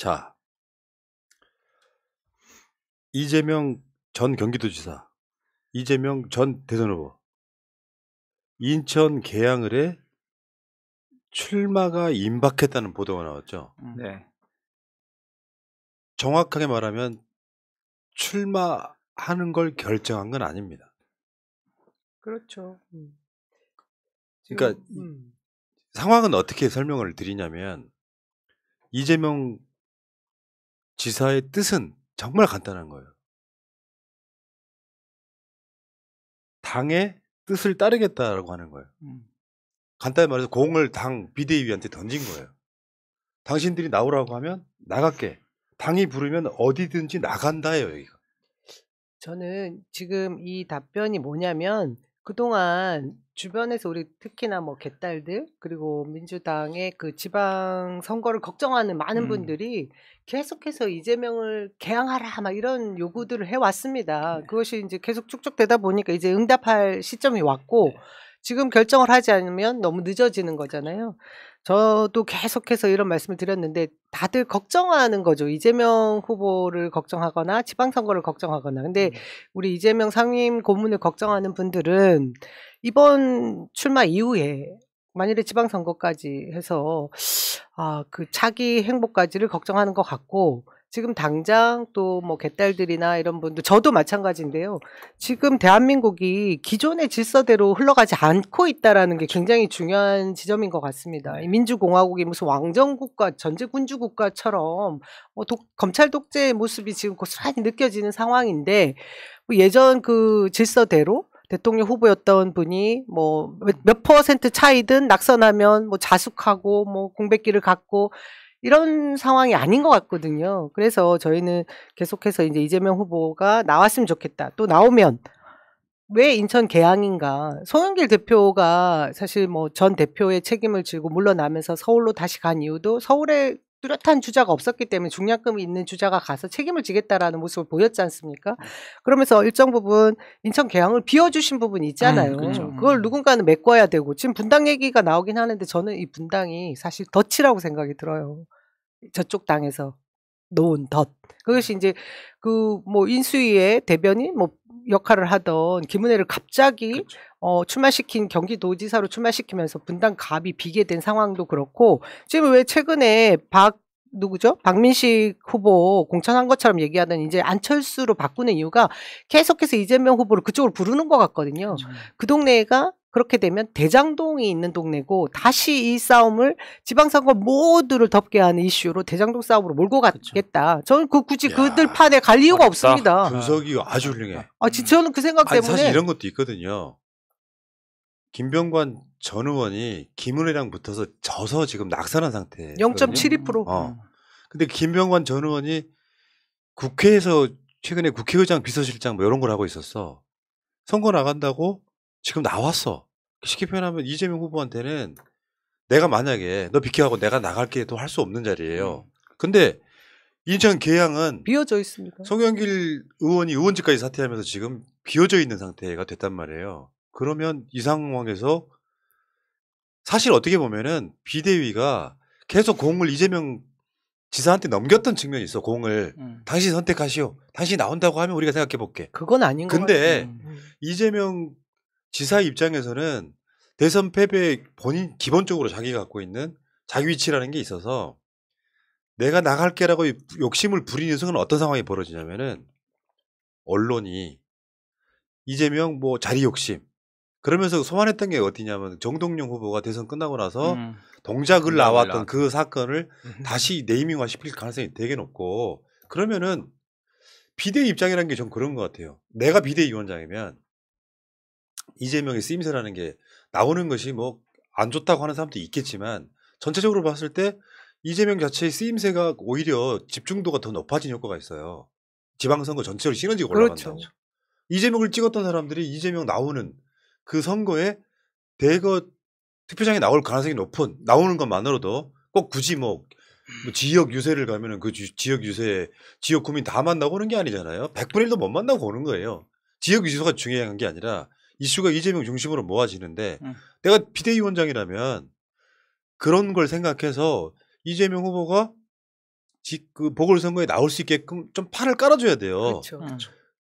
자, 이재명 전 경기도지사, 이재명 전 대선 후보, 인천 계양을에 출마가 임박했다는 보도가 나왔죠. 네. 정확하게 말하면 출마하는 걸 결정한 건 아닙니다. 그렇죠. 그러니까 상황은 어떻게 설명을 드리냐면 이재명 지사의 뜻은 정말 간단한 거예요. 당의 뜻을 따르겠다라고 하는 거예요. 간단히 말해서 공을 당 비대위한테 던진 거예요. 당신들이 나오라고 하면 나갈게. 당이 부르면 어디든지 나간다예요, 여기가. 저는 지금 이 답변이 뭐냐면 그동안 주변에서 우리 특히나 뭐 개딸들 그리고 민주당의 그 지방 선거를 걱정하는 많은 분들이 계속해서 이재명을 개항하라 막 이런 요구들을 해왔습니다. 그것이 이제 계속 축적되다 보니까 이제 응답할 시점이 왔고 지금 결정을 하지 않으면 너무 늦어지는 거잖아요. 저도 계속해서 이런 말씀을 드렸는데 다들 걱정하는 거죠. 이재명 후보를 걱정하거나 지방선거를 걱정하거나. 근데 우리 이재명 상임 고문을 걱정하는 분들은 이번 출마 이후에 만일에 지방선거까지 해서 그 차기 행보까지를 걱정하는 것 같고 지금 당장 또 뭐 개딸들이나 이런 분들 저도 마찬가지인데요. 지금 대한민국이 기존의 질서대로 흘러가지 않고 있다라는 게 굉장히 중요한 지점인 것 같습니다. 이 민주공화국이 무슨 왕정국가, 전제군주국가처럼 검찰 독재의 모습이 지금 고스란히 느껴지는 상황인데 뭐 예전 그 질서대로 대통령 후보였던 분이 뭐 몇 퍼센트 차이든 낙선하면 뭐 자숙하고 뭐 공백기를 갖고 이런 상황이 아닌 것 같거든요. 그래서 저희는 계속해서 이제 이재명 후보가 나왔으면 좋겠다. 또 나오면 왜 인천 계양인가? 송영길 대표가 사실 뭐 전 대표의 책임을 지고 물러나면서 서울로 다시 간 이유도 서울에 뚜렷한 주자가 없었기 때문에 중량감이 있는 주자가 가서 책임을 지겠다라는 모습을 보였지 않습니까? 그러면서 일정 부분 인천 계양을 비워주신 부분이 있잖아요. 그렇죠. 그걸 누군가는 메꿔야 되고 지금 분당 얘기가 나오긴 하는데 저는 이 분당이 사실 덫이라고 생각이 들어요. 저쪽 당에서 놓은 덫. 그것이 이제 그 뭐 인수위의 대변인 뭐 역할을 하던 김은혜를 갑자기 그렇죠. 출마시킨 경기도지사로 출마시키면서 분당 갑이 비게 된 상황도 그렇고 지금 왜 최근에 누구죠? 박민식 후보 공천한 것처럼 얘기하던 이제 안철수로 바꾸는 이유가 계속해서 이재명 후보를 그쪽으로 부르는 것 같거든요. 그 동네가 그렇게 되면 대장동이 있는 동네고 다시 이 싸움을 지방선거 모두를 덮게 하는 이슈로 대장동 싸움으로 몰고 가겠다. 저는 굳이 그들 판에 갈 이유가 없습니다. 분석이 아주 훌륭해. 저는 그 생각 때문에 사실 이런 것도 있거든요. 김병관 전 의원이 김은혜랑 붙어서 져서 지금 낙선한 상태예요. 0.72%. 근데 김병관 전 의원이 국회에서 최근에 국회의장 비서실장 뭐 이런 걸 하고 있었어. 선거 나간다고 지금 나왔어. 쉽게 표현하면 이재명 후보한테는 내가 만약에 너 비켜하고 내가 나갈게 도 할 수 없는 자리예요. 근데 인천 계양은 비어져 있습니다. 송영길 의원이 의원직까지 사퇴하면서 지금 비어져 있는 상태가 됐단 말이에요. 그러면 이 상황에서 사실 어떻게 보면은 비대위가 계속 공을 이재명 지사한테 넘겼던 측면이 있어. 공을 당신 선택하시오. 당신이 나온다고 하면 우리가 생각해 볼게. 그건 아닌 것 근데 같아요. 이재명 지사 입장에서는 대선 패배에 본인 기본적으로 자기가 갖고 있는 자기 위치라는 게 있어서 내가 나갈게라고 욕심을 부리는 순간 어떤 상황이 벌어지냐면은 언론이 이재명 뭐 자리 욕심 그러면서 소환했던 게 어디냐면 정동영 후보가 대선 끝나고 나서 동작을 나왔던 그 사건을 다시 네이밍화 시킬 가능성이 되게 높고 그러면은 비대위 입장이라는 게 좀 그런 것 같아요. 내가 비대위원장이면 이재명의 쓰임새라는 게 나오는 것이 뭐 안 좋다고 하는 사람도 있겠지만 전체적으로 봤을 때 이재명 자체의 쓰임새가 오히려 집중도가 더 높아진 효과가 있어요. 지방선거 전체로 시너지가 올라간다고. 그렇죠. 이재명을 찍었던 사람들이 이재명 나오는 그 선거에 대거 투표장에 나올 가능성이 높은 나오는 것만으로도 꼭 굳이 뭐 지역 유세를 가면은 그 지역 유세 지역 구민 다 만나고 오는 게 아니잖아요. 100분의 1도 못 만나고 오는 거예요. 지역 유세가 중요한 게 아니라 이슈가 이재명 중심으로 모아지는데 내가 비대위원장이라면 그런 걸 생각해서 이재명 후보가 그 보궐선거에 나올 수 있게끔 좀 판을 깔아줘야 돼요. 그렇죠.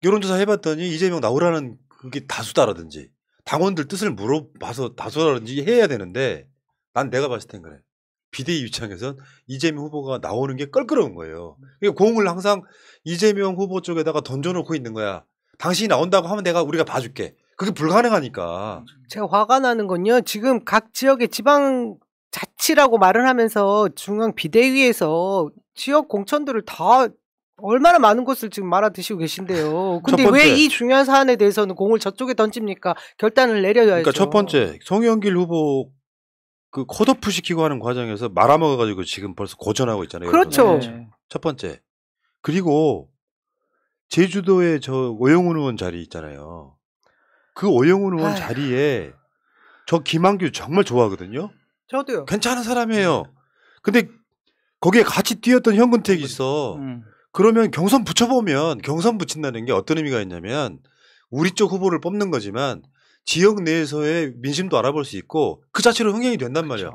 여론조사 해봤더니 이재명 나오라는 그게 다수다라든지 당원들 뜻을 물어봐서 다수다라든지 해야 되는데 난 내가 봤을 땐 그래. 비대위 입장에선 이재명 후보가 나오는 게 껄끄러운 거예요. 그러니까 공을 항상 이재명 후보 쪽에다가 던져놓고 있는 거야. 당신이 나온다고 하면 우리가 봐줄게. 그게 불가능하니까. 제가 화가 나는 건요. 지금 각 지역의 지방 자치라고 말을 하면서 중앙 비대위에서 지역 공천들을 다 얼마나 많은 곳을 지금 말아 드시고 계신데요. 근데 첫 번째. 왜 이 중요한 사안에 대해서는 공을 저쪽에 던집니까? 결단을 내려야죠. 그러니까 첫 번째 송영길 후보 그 컷오프 시키고 하는 과정에서 말아먹어가지고 지금 벌써 고전하고 있잖아요. 그렇죠. 네. 첫 번째. 그리고 제주도에 저 오영훈 의원 자리 있잖아요. 그 오영훈 의원 아휴. 자리에 저 김한규 정말 좋아하거든요. 저도요. 괜찮은 사람이에요. 근데 거기에 같이 뛰었던 현근택이 있어. 그러면 경선 붙여보면 경선 붙인다는 게 어떤 의미가 있냐면 우리 쪽 후보를 뽑는 거지만 지역 내에서의 민심도 알아볼 수 있고 그 자체로 흥행이 된단 말이야.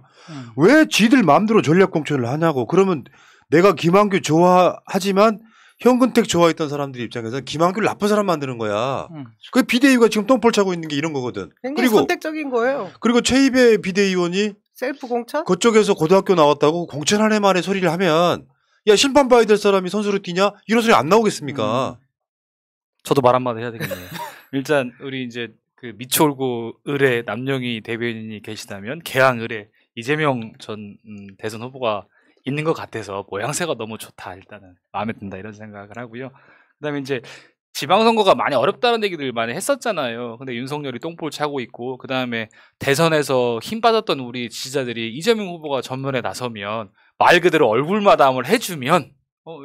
왜 지들 마음대로 전략 공천을 하냐고. 그러면 내가 김한규 좋아하지만 현근택 좋아했던 사람들 입장에서는 김한규를 나쁜 사람 만드는 거야. 그 비대위가 지금 똥볼 차고 있는 게 이런 거거든. 굉장히 그리고 선택적인 거예요. 그리고 최입의 비대위원이 셀프 공천? 그쪽에서 고등학교 나왔다고 공천하네 말의 소리를 하면 야 심판 봐야 될 사람이 선수로 뛰냐? 이런 소리 안 나오겠습니까? 저도 말 한마디 해야 되겠네요. 일단 우리 이제 그 미추홀구 의뢰 남영희 대변인이 계시다면 개항 의뢰 이재명 전 대선 후보가 있는 것 같아서 모양새가 너무 좋다. 일단은 마음에 든다 이런 생각을 하고요. 그다음에 이제 지방선거가 많이 어렵다는 얘기들 많이 했었잖아요. 근데 윤석열이 똥볼 차고 있고 그다음에 대선에서 힘 빠졌던 우리 지지자들이 이재명 후보가 전면에 나서면 말 그대로 얼굴마담을 해주면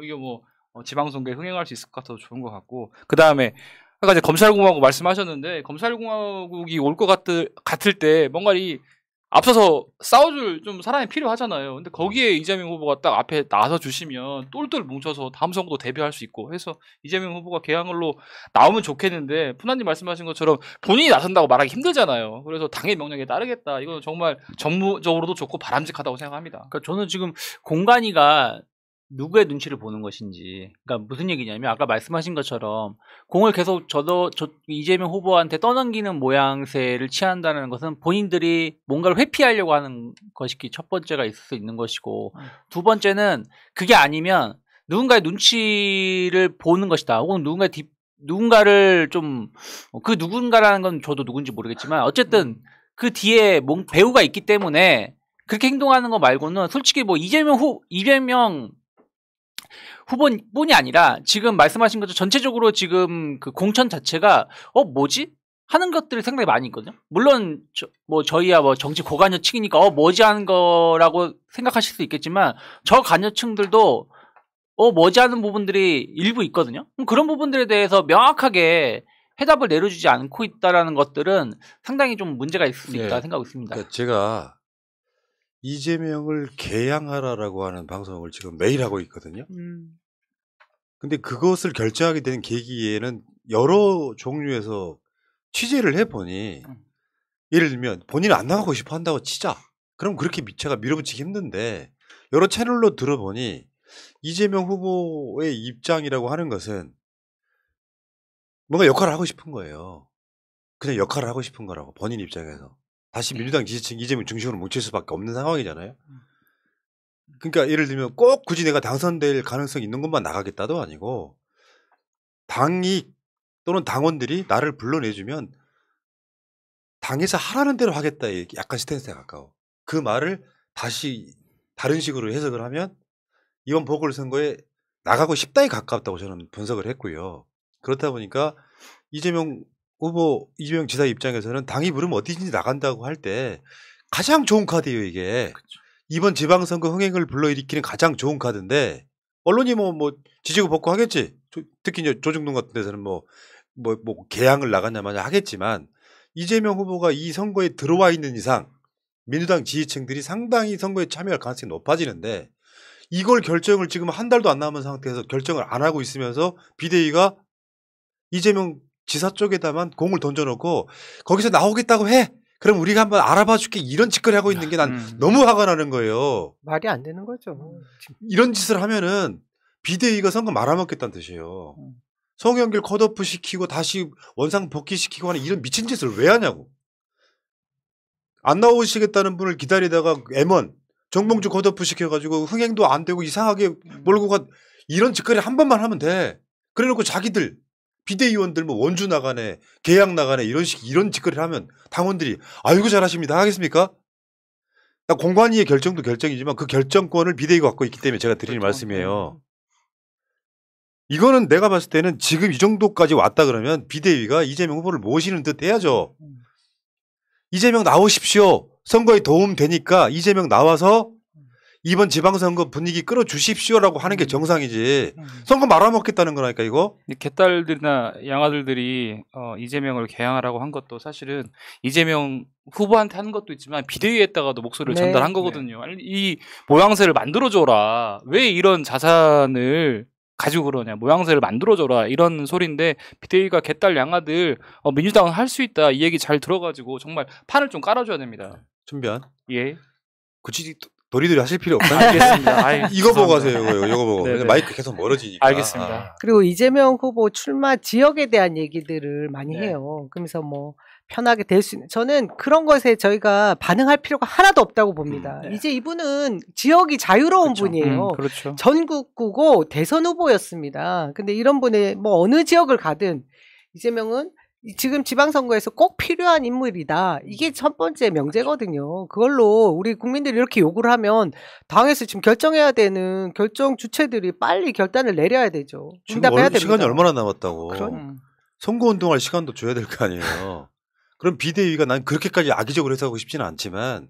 이게 뭐 지방선거에 흥행할 수 있을 것 같아서 좋은 것 같고 그다음에 아까 이제 검찰공화국 말씀하셨는데 검찰공화국이 올 것 같을 때 뭔가 앞서서 싸워줄 좀 사람이 필요하잖아요. 근데 거기에 이재명 후보가 딱 앞에 나서 주시면 똘똘 뭉쳐서 다음 선거도 대비할 수 있고 해서 이재명 후보가 개항을로 나오면 좋겠는데 푸나님 말씀하신 것처럼 본인이 나선다고 말하기 힘들잖아요. 그래서 당의 명령에 따르겠다. 이건 정말 정무적으로도 좋고 바람직하다고 생각합니다. 그러니까 저는 지금 공관위가 누구의 눈치를 보는 것인지, 그러니까 무슨 얘기냐면 아까 말씀하신 것처럼 공을 계속 이재명 후보한테 떠넘기는 모양새를 취한다는 것은 본인들이 뭔가를 회피하려고 하는 것이 첫 번째가 있을 수 있는 것이고, 두 번째는 그게 아니면 누군가의 눈치를 보는 것이다. 혹은 누군가를 좀 그 누군가라는 건 저도 누군지 모르겠지만 어쨌든 그 뒤에 배우가 있기 때문에 그렇게 행동하는 거 말고는 솔직히 뭐 이재명 후보뿐이 아니라 지금 말씀하신 것처럼 전체적으로 지금 그 공천 자체가 뭐지? 하는 것들이 상당히 많이 있거든요. 물론 저희야 뭐 정치 고관여층이니까 뭐지 하는 거라고 생각하실 수 있겠지만 저 관여층들도 뭐지 하는 부분들이 일부 있거든요. 그런 부분들에 대해서 명확하게 해답을 내려주지 않고 있다라는 것들은 상당히 좀 문제가 있을 수 있다 생각하고 있습니다. 그러니까 제가 이재명을 개양하라라고 하는 방송을 지금 매일 하고 있거든요. 근데 그것을 결정하게 된 계기에는 여러 종류에서 취재를 해보니 예를 들면 본인은 안 나가고 싶어 한다고 치자. 그럼 그렇게 제가 밀어붙이기 힘든데 여러 채널로 들어보니 이재명 후보의 입장이라고 하는 것은 뭔가 역할을 하고 싶은 거예요. 그냥 역할을 하고 싶은 거라고 본인 입장에서. 다시 민주당 지지층 이재명 중심으로 뭉칠 수밖에 없는 상황이잖아요. 그러니까 예를 들면 꼭 굳이 내가 당선될 가능성이 있는 것만 나가겠다도 아니고 당이 또는 당원들이 나를 불러내주면 당에서 하라는 대로 하겠다. 약간 스탠스에 가까워. 그 말을 다시 다른 식으로 해석을 하면 이번 보궐선거에 나가고 싶다에 가깝다고 저는 분석을 했고요. 그렇다 보니까 이재명 지사 입장에서는 당이 부르면 어디든지 나간다고 할 때 가장 좋은 카드예요, 이게. 그쵸. 이번 지방선거 흥행을 불러일으키는 가장 좋은 카드인데 언론이 뭐 지지고 볶고 하겠지. 특히 이제 조중동 같은 데서는 뭐 개항을 나갔냐 마냐 하겠지만 이재명 후보가 이 선거에 들어와 있는 이상 민주당 지지층들이 상당히 선거에 참여할 가능성이 높아지는데 이걸 결정을 지금 한 달도 안 남은 상태에서 결정을 안 하고 있으면서 비대위가 이재명 지사 쪽에다만 공을 던져놓고 거기서 나오겠다고 해. 그럼 우리가 한번 알아봐 줄게 이런 짓거리 하고 있는 게 난 너무 화가 나는 거예요. 말이 안 되는 거죠. 이런 짓을 하면은 비대위가 선거 말아먹겠다는 뜻이에요. 송영길 컷오프 시키고 다시 원상 복귀시키고 하는 이런 미친 짓을 왜 하냐고. 안 나오시겠다는 분을 기다리다가 M1 정봉주 컷오프 시켜가지고 흥행도 안 되고 이상하게 몰고 가 이런 짓거리 한 번만 하면 돼. 그래놓고 자기들 비대위원들 뭐 원주 나가네 계약 나가네 이런 짓거리를 하면 당원들이 아이고 잘하십니다 하겠습니까? 공관위의 결정도 결정이지만 그 결정권을 비대위가 갖고 있기 때문에 제가 드리는 말씀이에요. 이거는 내가 봤을 때는 지금 이 정도까지 왔다 그러면 비대위가 이재명 후보를 모시는 듯 해야죠. 이재명 나오십시오. 선거에 도움 되니까 이재명 나와서 이번 지방선거 분위기 끌어주십시오라고 하는 게 정상이지. 선거 말아먹겠다는 거라니까 이거. 개딸들이나 양아들들이 이재명을 개항하라고 한 것도 사실은 이재명 후보한테 한 것도 있지만 비대위에다가도 목소리를 네. 전달한 거거든요. 아니, 이 모양새를 만들어줘라. 왜 이런 자산을 가지고 그러냐. 모양새를 만들어줘라. 이런 소리인데 비대위가 개딸 양아들 민주당은 할 수 있다. 이 얘기 잘 들어가지고 정말 판을 좀 깔아줘야 됩니다. 준비한. 예. 굳이 도리도리 하실 필요 없다. 알겠습니다. 아이, 이거 보고 하세요. 이거 보고. 네네. 마이크 계속 멀어지니까. 알겠습니다. 그리고 이재명 후보 출마 지역에 대한 얘기들을 많이 네. 해요. 그러면서 뭐 편하게 될 수 있는 저는 그런 것에 저희가 반응할 필요가 하나도 없다고 봅니다. 네. 이제 이분은 지역이 자유로운 그렇죠. 분이에요. 그렇죠. 전국구고 대선 후보였습니다. 근데 이런 분의 뭐 어느 지역을 가든 이재명은 지금 지방선거에서 꼭 필요한 인물이다. 이게 첫 번째 명제거든요. 그걸로 우리 국민들이 이렇게 요구를 하면 당에서 지금 결정해야 되는 결정 주체들이 빨리 결단을 내려야 되죠. 지금 응답해야 됩니다. 시간이 얼마나 남았다고. 그런- 선거운동할 시간도 줘야 될 거 아니에요. 그럼 비대위가 난 그렇게까지 악의적으로 해석하고 싶지는 않지만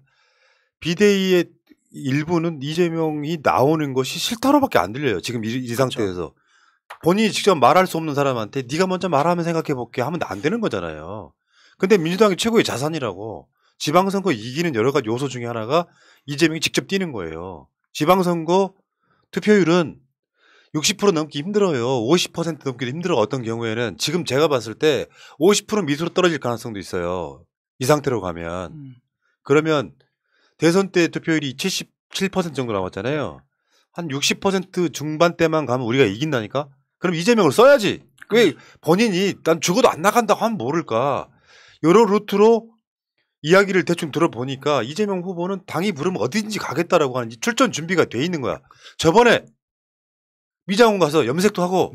비대위의 일부는 이재명이 나오는 것이 싫다로밖에 안 들려요. 지금 이 상태에서. 본인이 직접 말할 수 없는 사람한테 네가 먼저 말하면 생각해 볼게 하면 안 되는 거잖아요. 근데 민주당이 최고의 자산이라고 지방선거 이기는 여러 가지 요소 중에 하나가 이재명이 직접 뛰는 거예요. 지방선거 투표율은 60% 넘기 힘들어요. 50% 넘기도 힘들어. 어떤 경우에는 지금 제가 봤을 때 50% 밑으로 떨어질 가능성도 있어요. 이 상태로 가면. 그러면 대선 때 투표율이 77% 정도 남았잖아요. 한 60% 중반대만 가면 우리가 이긴다니까? 그럼 이재명을 써야지. 왜 본인이 난 죽어도 안 나간다고 하면 모를까? 여러 루트로 이야기를 대충 들어보니까 이재명 후보는 당이 부르면 어디든지 가겠다라고 하는 출전 준비가 돼 있는 거야. 저번에 미장원 가서 염색도 하고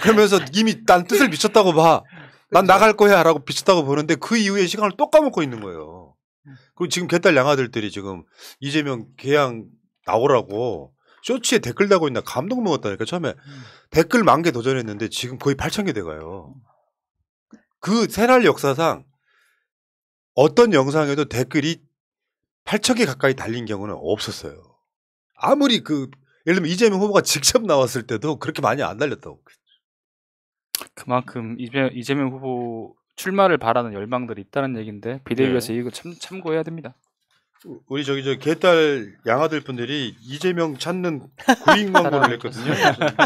그러면서 이미 난 뜻을 미쳤다고 봐. 난 나갈 거야 라고 비쳤다고 보는데 그 이후에 시간을 또 까먹고 있는 거예요. 그리고 지금 개딸 양아들들이 지금 이재명 개항 나오라고 쇼츠에 댓글 달고 있나 감동 먹었다니까. 처음에 댓글 10,000개 도전했는데 지금 거의 8,000개 돼가요. 그 새날 역사상 어떤 영상에도 댓글이 8,000개 가까이 달린 경우는 없었어요. 아무리 예를 들면 이재명 후보가 직접 나왔을 때도 그렇게 많이 안 달렸다고. 그만큼 이재명 후보 출마를 바라는 열망들이 있다는 얘기인데 비대위에서 이거 참고해야 됩니다. 우리 저 개딸 양아들 분들이 이재명 찾는 구인 광고를 냈거든요.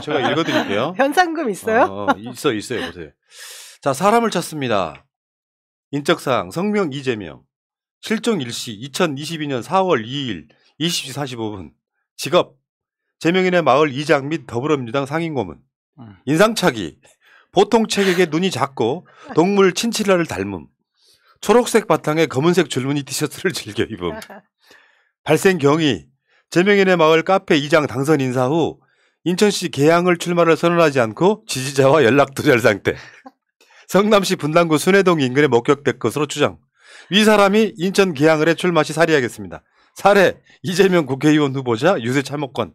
제가 읽어드릴게요. 현상금 있어요? 있어요. 보세요. 자, 사람을 찾습니다. 인적사항 성명 이재명, 실종 일시 2022년 4월 2일 20시 45분, 직업 재명인의 마을 이장 및 더불어민주당 상임고문, 인상착의 보통 체격에 눈이 작고 동물 친칠라를 닮음, 초록색 바탕에 검은색 줄무늬 티셔츠를 즐겨 입음. 발생 경위 재명인의 마을 카페 이장 당선 인사 후 인천시 계양을 출마를 선언하지 않고 지지자와 연락 두절 상태. 성남시 분당구 순회동 인근에 목격될 것으로 추정. 위 사람이 인천 계양을에 출마 시 살해하겠습니다. 살해 이재명 국회의원 후보자 유세 참모권.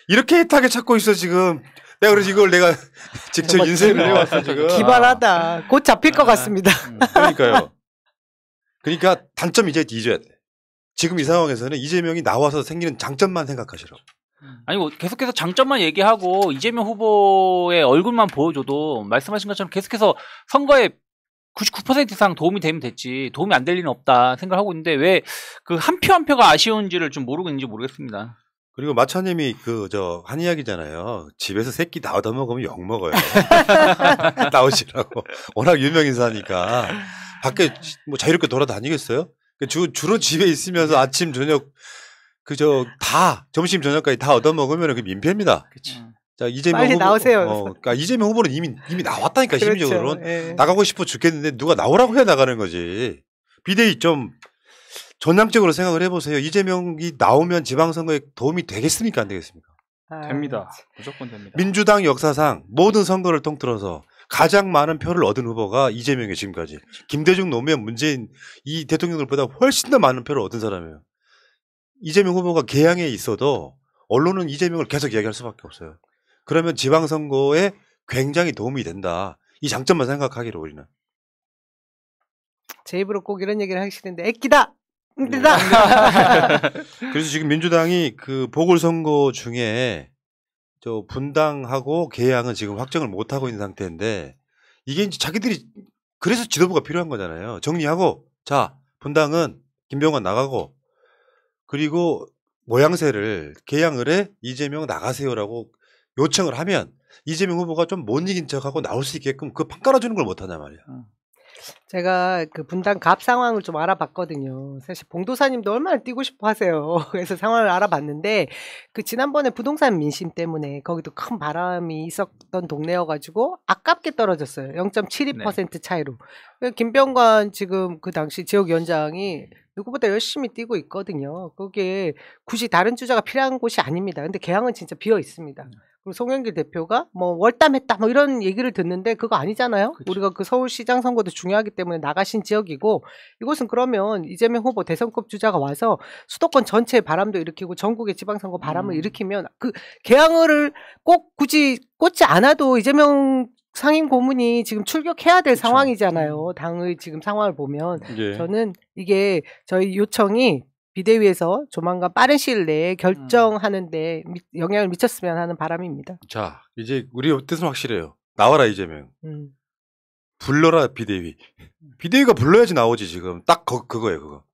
이렇게 애타게 찾고 있어 지금. 내가 그래서 이걸 내가 직접 인쇄를 해왔어 지금. 기발하다. 곧 잡힐 것 같습니다. 그러니까요. 그러니까 단점 이제 뒤져야 돼. 지금 이 상황에서는 이재명이 나와서 생기는 장점만 생각하시라고. 아니 뭐 계속해서 장점만 얘기하고 이재명 후보의 얼굴만 보여줘도 말씀하신 것처럼 계속해서 선거에 99% 이상 도움이 되면 됐지 도움이 안 될 리는 없다 생각하고 있는데 왜 그 한 표 한 표가 아쉬운지를 좀 모르고 있는지 모르겠습니다. 그리고 마차님이 한 이야기잖아요. 집에서 새끼 다 얻어먹으면 욕먹어요. 나오시라고. 워낙 유명 인사니까. 밖에 뭐 자유롭게 돌아다니겠어요? 주로 집에 있으면서 아침 저녁 다 점심 저녁까지 다 얻어먹으면 그 민폐입니다. 그치. 자 이재명 빨리 후보, 나오세요. 그러니까 이재명 후보는 이미 나왔다니까. 그렇죠. 심리적으로는 예. 나가고 싶어 죽겠는데 누가 나오라고 해 나가는 거지. 비대위 좀 전향적으로 생각을 해보세요. 이재명이 나오면 지방선거에 도움이 되겠습니까 안 되겠습니까? 아, 됩니다. 무조건 됩니다. 민주당 역사상 모든 선거를 통틀어서 가장 많은 표를 얻은 후보가 이재명이에요. 지금까지. 김대중, 노무현, 문재인 이 대통령들보다 훨씬 더 많은 표를 얻은 사람이에요. 이재명 후보가 개항에 있어도 언론은 이재명을 계속 이야기할 수밖에 없어요. 그러면 지방선거에 굉장히 도움이 된다. 이 장점만 생각하기로 우리는. 제 입으로 꼭 이런 얘기를 하기 싫은데 애기다. 힘들다. 그래서 지금 민주당이 그 보궐선거 중에 저 분당하고 개항은 지금 확정을 못 하고 있는 상태인데 이게 이제 자기들이 그래서 지도부가 필요한 거잖아요. 정리하고 자 분당은 김병관 나가고 그리고 모양새를 개항을 해 이재명 나가세요라고 요청을 하면 이재명 후보가 좀 못 이긴 척하고 나올 수 있게끔 그 판 깔아주는 걸 못하냐 말이야. 제가 그 분당 갑 상황을 좀 알아봤거든요. 사실 봉도사님도 얼마나 뛰고 싶어 하세요. 그래서 상황을 알아봤는데 그 지난번에 부동산 민심 때문에 거기도 큰 바람이 있었던 동네여가지고 아깝게 떨어졌어요. 0.72% 차이로. 김병관 지금 그 당시 지역위원장이 누구보다 열심히 뛰고 있거든요. 그게 굳이 다른 주자가 필요한 곳이 아닙니다. 근데 개항은 진짜 비어 있습니다. 그리고 송영길 대표가 뭐 월담했다 뭐 이런 얘기를 듣는데 그거 아니잖아요. 그쵸. 우리가 그 서울시장 선거도 중요하기 때문에 나가신 지역이고 이곳은 그러면 이재명 후보 대선급 주자가 와서 수도권 전체의 바람도 일으키고 전국의 지방선거 바람을 일으키면 그 개항을 꼭 굳이 꽂지 않아도 이재명 상임 고문이 지금 출격해야 될 그쵸. 상황이잖아요. 당의 지금 상황을 보면 예. 저는 이게 저희 요청이 비대위에서 조만간 빠른 시일 내에 결정하는데 영향을 미쳤으면 하는 바람입니다. 자 이제 우리 뜻은 확실해요. 나와라 이재명. 불러라 비대위. 비대위가 불러야지 나오지 지금. 딱 그거예요 그거.